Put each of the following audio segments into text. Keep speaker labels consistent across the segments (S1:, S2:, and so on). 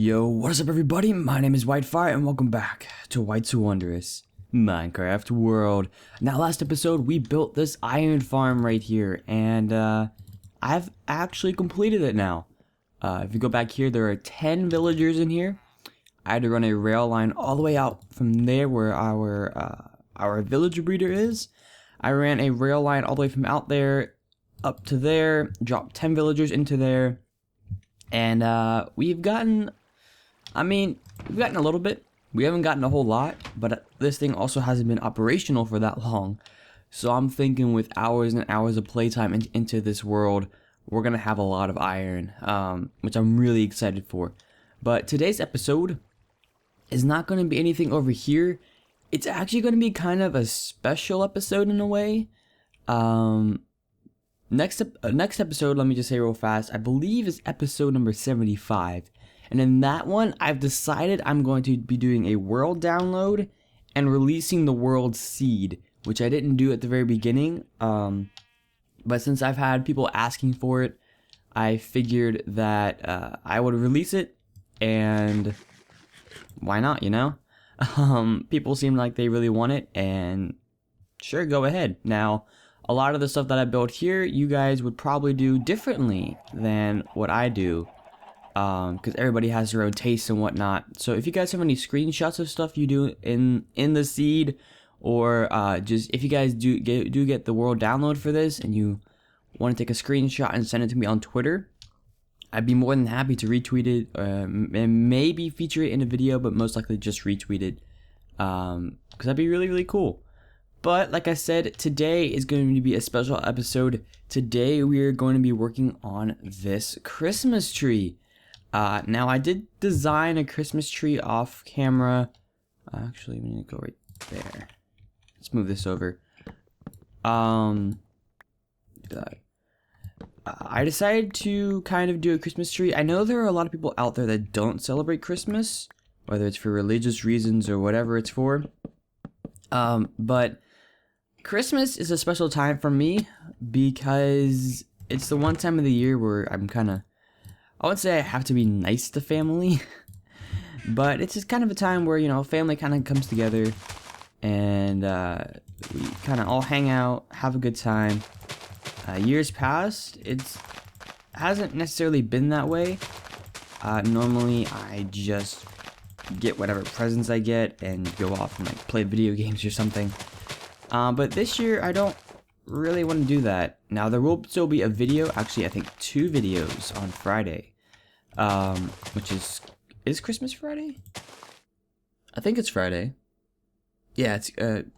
S1: Yo, what is up everybody? My name is WhiteFyr and welcome back to White's Wonderous Minecraft world. Now last episode we built this iron farm right here and I've actually completed it now. If you go back here, there are 10 villagers in here. I had to run a rail line all the way out from there where our villager breeder is. I ran a rail line all the way from out there up to there, dropped 10 villagers into there, and we've gotten a little bit. We haven't gotten a whole lot, but this thing also hasn't been operational for that long. So I'm thinking with hours and hours of playtime into this world, we're gonna have a lot of iron, which I'm really excited for. But today's episode is not gonna be anything over here. It's actually gonna be kind of a special episode in a way. Next episode, let me just say real fast, I believe is episode number 75. And in that one, I've decided I'm going to be doing a world download and releasing the world seed, which I didn't do at the very beginning. But since I've had people asking for it, I figured that I would release it, and why not, you know? People seem like they really want it, and sure, go ahead. Now, a lot of the stuff that I built here, you guys would probably do differently than what I do. Because everybody has their own tastes and whatnot. So if you guys have any screenshots of stuff you do in the seed, or just if you guys do get the world download for this and you want to take a screenshot and send it to me on Twitter, I'd be more than happy to retweet it and maybe feature it in a video, but most likely just retweet it, because that'd be really cool. But like I said, today is going to be a special episode. Today we are going to be working on this Christmas tree. Now I did design a Christmas tree off camera. Actually, we need to go right there. Let's move this over. I decided to kind of do a Christmas tree. I know there are a lot of people out there that don't celebrate Christmas, whether it's for religious reasons or whatever it's for. But Christmas is a special time for me because it's the one time of the year where I'm kind of, I would say I have to be nice to family, but it's just kind of a time where, you know, family kind of comes together and we kind of all hang out, have a good time. Years past, it hasn't necessarily been that way. Normally I just get whatever presents I get and go off and like play video games or something. But this year I don't really want to do that. Now there will still be a video, actually I think 2 videos on Friday, which is Christmas Friday? I think it's Friday. Yeah, it's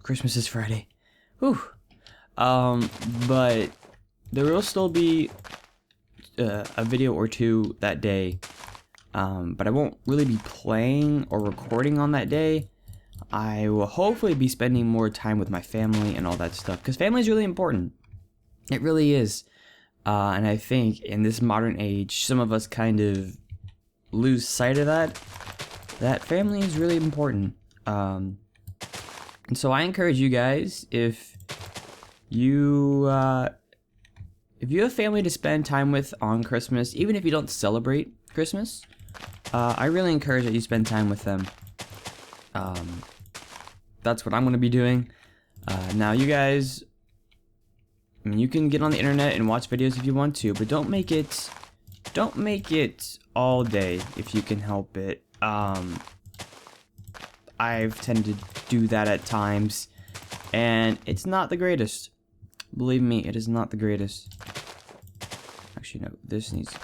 S1: Christmas is Friday. Whew. But there will still be a video or 2 that day, but I won't really be playing or recording on that day. I will hopefully be spending more time with my family and all that stuff, because family is really important. It really is. And I think in this modern age, some of us kind of lose sight of that family is really important. And so I encourage you guys, if you have family to spend time with on Christmas, even if you don't celebrate Christmas, I really encourage that you spend time with them. That's what I'm going to be doing. Now you guys, I mean, you can get on the internet and watch videos if you want to, but don't make it all day if you can help it. I've tended to do that at times, and it's not the greatest. Believe me, it is not the greatest. Actually, no, this needs to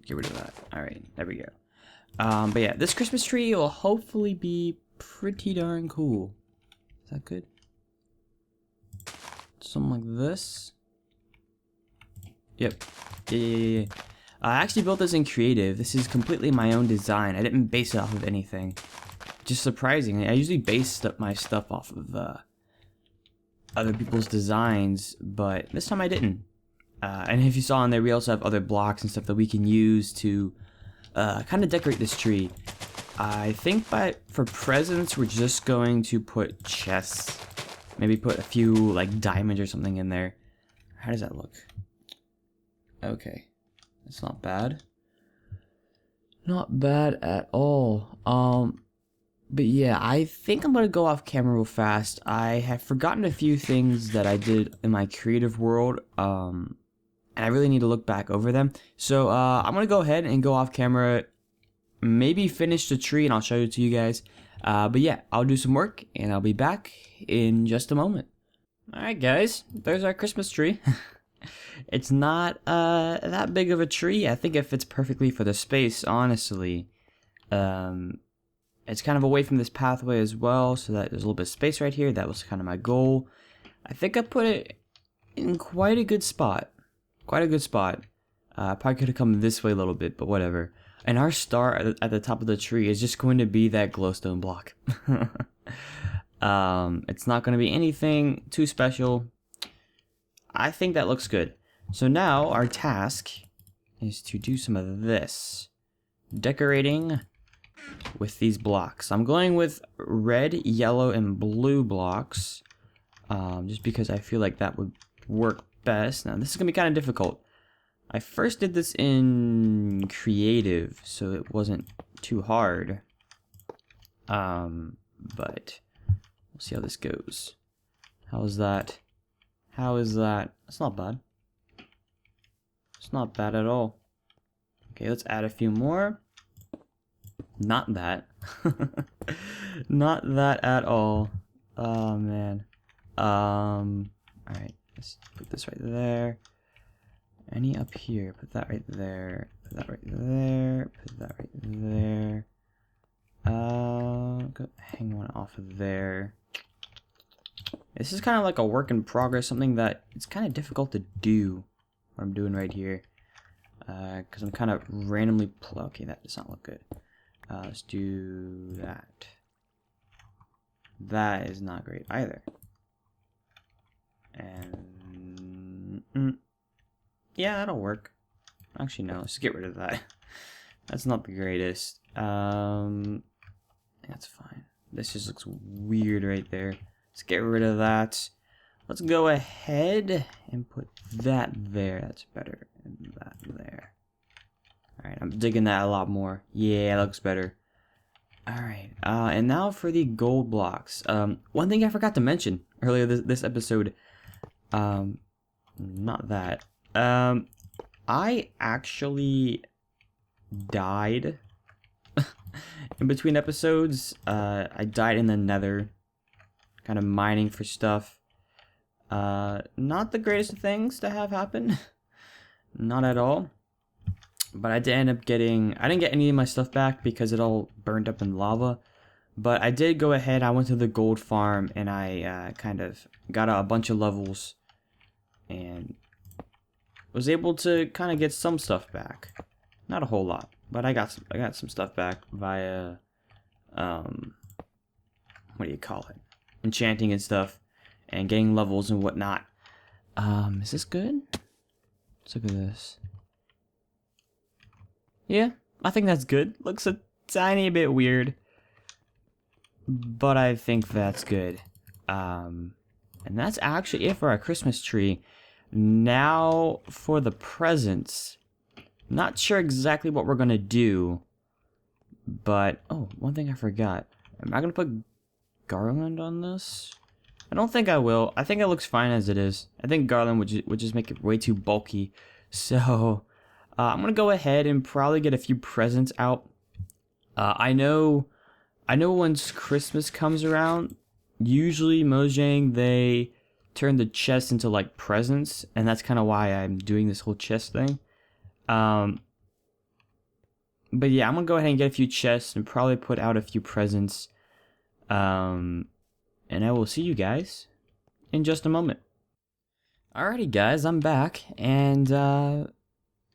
S1: get rid of that. Alright, there we go. But yeah, this Christmas tree will hopefully be pretty darn cool. Is that good? Something like this. Yep. Yeah. I actually built this in creative. This is completely my own design. I didn't base it off of anything. Just surprising. I usually base my stuff off of other people's designs, but this time I didn't. And if you saw on there, we also have other blocks and stuff that we can use to kind of decorate this tree. I think for presents, we're just going to put chests. Maybe put a few like diamonds or something in there. How does that look? Okay, that's not bad. Not bad at all. But yeah, I think I'm gonna go off camera real fast. I have forgotten a few things that I did in my creative world, and I really need to look back over them. So I'm gonna go ahead and go off camera, maybe finish the tree, and I'll show it to you guys. But yeah, I'll do some work, and I'll be back in just a moment. All right, guys, there's our Christmas tree. It's not that big of a tree. I think it fits perfectly for the space, honestly. It's kind of away from this pathway as well, so that there's a little bit of space right here. That was kind of my goal. I think I put it in quite a good spot. Quite a good spot. Probably could have come this way a little bit, but whatever. And our star at the top of the tree is just going to be that glowstone block. It's not going to be anything too special. I think that looks good. So now our task is to do some of this. Decorating with these blocks. I'm going with red, yellow, and blue blocks. Just because I feel like that would work best. Now this is going to be kind of difficult. I first did this in creative, so it wasn't too hard. But we'll see how this goes. How's that? How is that? That's not bad. It's not bad at all. Okay, let's add a few more. Not that. Not that at all. Oh man. Alright, let's put this right there. Any up here? Put that right there. Put that right there. Put that right there. Go hang one off of there. This is kind of like a work in progress, something that it's kind of difficult to do. What I'm doing right here, because I'm kind of randomly. Okay, that does not look good. Let's do that. That is not great either. And yeah, that'll work. Actually, no. Let's get rid of that. That's not the greatest. That's fine. This just looks weird right there. Let's get rid of that. Let's go ahead and put that there. That's better. And that there. Alright, I'm digging that a lot more. Yeah, it looks better. Alright, and now for the gold blocks. One thing I forgot to mention earlier this episode. Not that. I actually died in between episodes. I died in the nether. Kind of mining for stuff. Not the greatest of things to have happen. Not at all. But I did end up getting... I didn't get any of my stuff back because it all burned up in lava. But I did go ahead. I went to the gold farm and I kind of got a bunch of levels. And was able to kind of get some stuff back. Not a whole lot. But I got some stuff back via... what do you call it? Enchanting and stuff. And getting levels and whatnot. Is this good? Let's look at this. Yeah, I think that's good. Looks a tiny bit weird. But I think that's good. And that's actually it for our Christmas tree. Now for the presents. Not sure exactly what we're gonna do. But, oh, one thing I forgot. Am I gonna put garland on this? I don't think I will. I think it looks fine as it is. I think garland would just make it way too bulky. So, I'm gonna go ahead and probably get a few presents out. I know once Christmas comes around, usually Mojang, they turn the chests into like presents, and that's kind of why I'm doing this whole chest thing. But yeah, I'm gonna go ahead and get a few chests and probably put out a few presents. And I will see you guys in just a moment. Alrighty guys, I'm back, and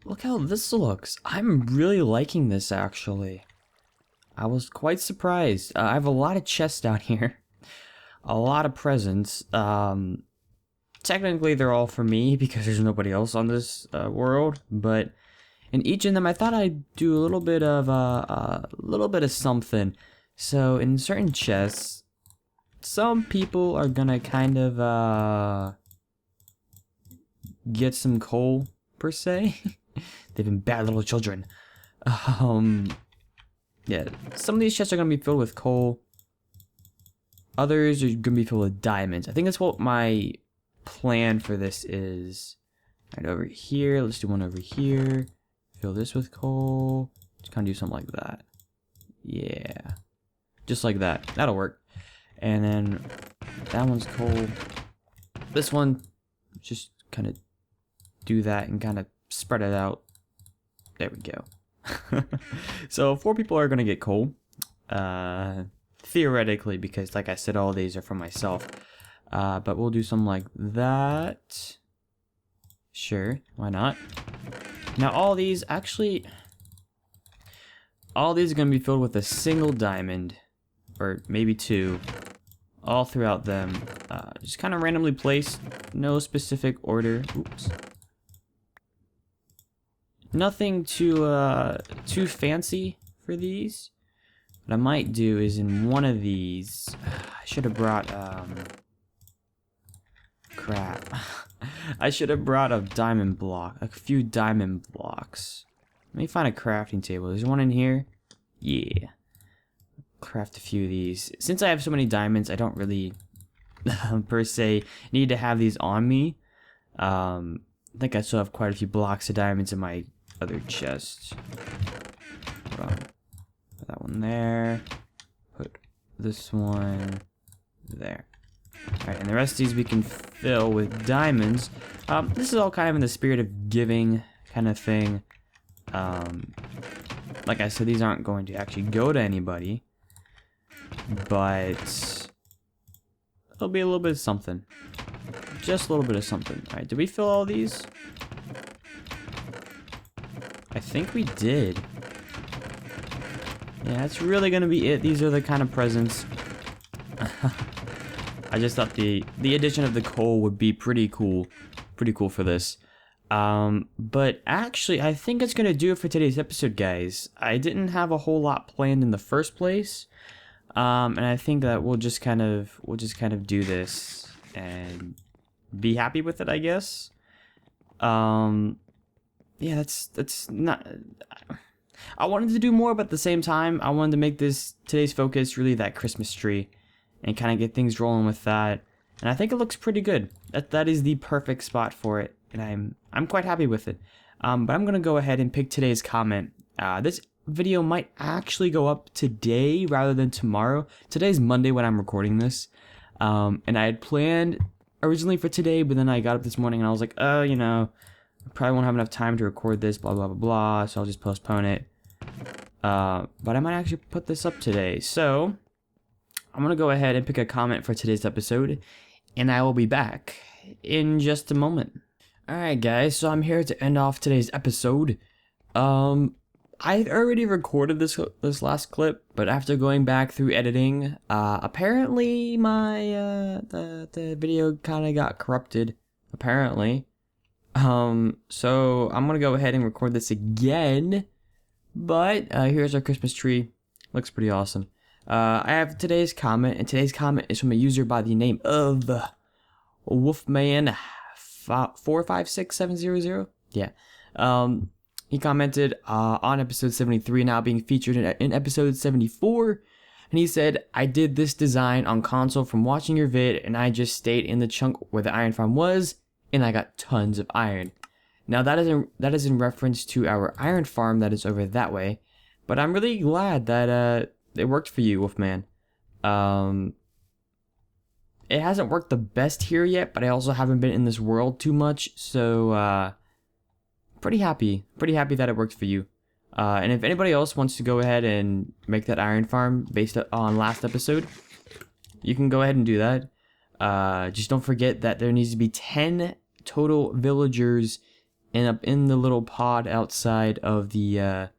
S1: look how this looks. I'm really liking this actually. I was quite surprised. I have a lot of chests down here. A lot of presents. Technically they're all for me because there's nobody else on this world, but in each of them I thought I'd do a little bit of something. So in certain chests, some people are gonna kind of get some coal per se. They've been bad little children. Yeah, some of these chests are gonna be filled with coal. Others are gonna be filled with diamonds. I think that's what my plan for this is. Right over here, let's do one over here. Fill this with coal. Just kind of do something like that. Yeah, just like that. That'll work. And then that one's coal. This one, just kind of do that and kind of spread it out. There we go. So 4 people are gonna get coal, theoretically, because like I said, all these are for myself. But we'll do something like that. Sure, why not? Now all these are gonna be filled with a single diamond, or maybe 2, all throughout them. Just kind of randomly placed, no specific order. Oops. Nothing too fancy for these. What I might do is in one of these, I should have brought crap. I should have brought a diamond block, a few diamond blocks. Let me find a crafting table. There's one in here. Yeah. Craft a few of these. Since I have so many diamonds, I don't really per se need to have these on me. I think I still have quite a few blocks of diamonds in my other chest. Hold on. Put that one there. Put this one there. Alright, and the rest of these we can fill with diamonds. This is all kind of in the spirit of giving kind of thing. Like I said, these aren't going to actually go to anybody. But it'll be a little bit of something. Just a little bit of something. Alright, did we fill all these? I think we did. Yeah, that's really gonna be it. These are the kind of presents. I just thought the addition of the coal would be pretty cool for this. But actually, I think it's gonna do it for today's episode, guys. I didn't have a whole lot planned in the first place, and I think that we'll just kind of do this and be happy with it, I guess. Yeah, that's not. I wanted to do more, but at the same time, I wanted to make today's focus really that Christmas tree, and kind of get things rolling with that. And I think it looks pretty good. That is the perfect spot for it, and I'm quite happy with it. But I'm gonna go ahead and pick today's comment. This video might actually go up today rather than tomorrow. Today's Monday when I'm recording this, and I had planned originally for today, but then I got up this morning and I was like, oh, you know, I probably won't have enough time to record this, blah, blah, blah, blah, so I'll just postpone it. But I might actually put this up today. So, I'm going to go ahead and pick a comment for today's episode, and I will be back in just a moment. Alright guys, so I'm here to end off today's episode. I already recorded this last clip, but after going back through editing, apparently my, the video kind of got corrupted, apparently. So I'm gonna go ahead and record this again, but here's our Christmas tree. Looks pretty awesome. I have today's comment, and today's comment is from a user by the name of Wolfman 456700. Yeah. He commented on episode 73, now being featured in episode 74. And he said, I did this design on console from watching your vid, and I just stayed in the chunk where the iron farm was, and I got tons of iron. Now that is in reference to our iron farm that is over that way. But I'm really glad that it worked for you, Wolfman. It hasn't worked the best here yet, but I also haven't been in this world too much, so pretty happy that it worked for you. And if anybody else wants to go ahead and make that iron farm based on last episode, you can go ahead and do that. Just don't forget that there needs to be 10 total villagers in the little pod outside of the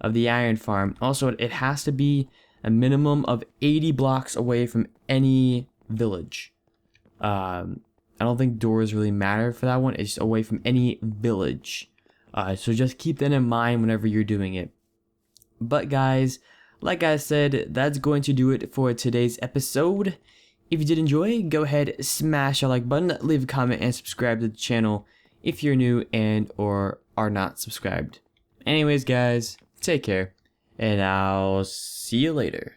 S1: iron farm. Also, it has to be a minimum of 80 blocks away from any village. I don't think doors really matter for that one. It's just away from any village. So just keep that in mind whenever you're doing it. But guys, like I said, that's going to do it for today's episode. If you did enjoy, go ahead, smash that like button, leave a comment, and subscribe to the channel if you're new and or are not subscribed. Anyways, guys, take care, and I'll see you later.